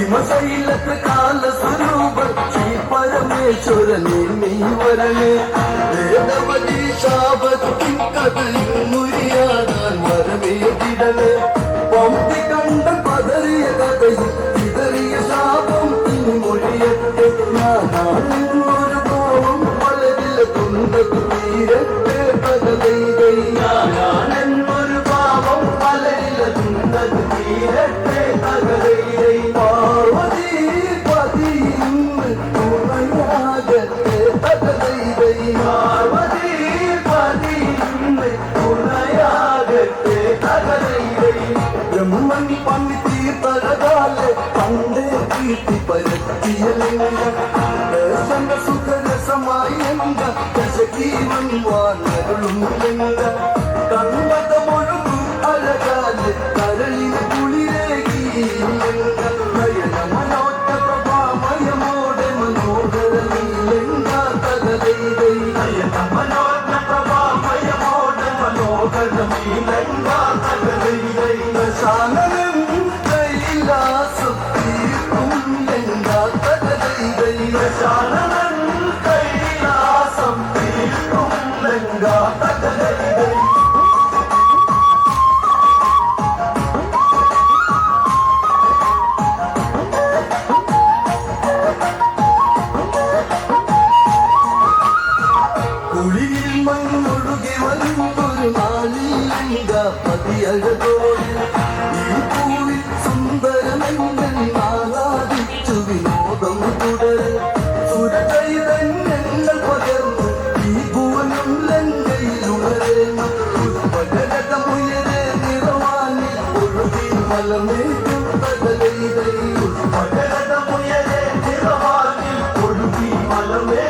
ഹിമശൈലത്ത് കാല സ്വരൂപ ശ്രീ പരമേശ്വരനെ നീ വരണേ വേദവതി ശാപത്തിൻ കഥയിൽ മുരിയാടാൻ വരവേദിടണേ പമ്പി കണ്ട പതറിയ കഥയിൽ ചിതറിയ ശാപം ഇനി മൊഴിയട്ടെ ഞാനൊരു കോപം വളരില്ല തുണ്ടത് തീരട്ടെ പകതൈതൈ ഞാനൊരു പാപം വളരില്ല തുണ്ടത് തീരട്ടെ പകതൈതൈ പാർവതി പതിയും തുണയാകട്ടെ പകതൈതൈ പാർവതി പതിയും തുണയാകട്ടെ പകതൈതൈ ബ്രഹ്മൻ പണി തീർത്തരകാലെ പണ്ടേ കീർത്തി പരത്തിയലിംഗ സുഖരസമായി എങ്ക ദശകീവൻ വാനരുളും എങ്ക കൺമതമൊഴുകും അഴകാലെ കരളിന് കുളിരേകി എങ്ക നയന മനോജ്ഞ പ്രഭാമയമോടെ മനോഹര നീലെങ്ക തകതൈതൈ നയന മനോജ്ഞ പ്രഭാമയമോടെ മനോഹര നീലെങ്ക തകതൈതൈ ശാനനം കൈലാസം തീർക്കും എങ്ക തകതൈതൈ ശാനനം കൈലാസം തീർക്കും എങ്ക തകതൈതൈ കുളിരിൽ മണ്ണൊഴുകി വരുന്നൊരു നാളിലെങ്ക പതിയഴകോടെ ഈ പൂവിൽ സുന്ദരമെന്നൻ ആഹ്ലാദിച്ചു വിനോദം തുടരെ സുരചൈതന്യങ്ങൾ പകർന്നു ഈ ഭുവനം ലങ്കയിലുണരേണം പുഷ്പജലതമുയരെ നിറവാനിൽ ഒഴുകി മലമേറ്റും തകതൈതൈ പുഷ്പജലതമുയരെ നിറവാനിൽ ഒഴുകി മലമേ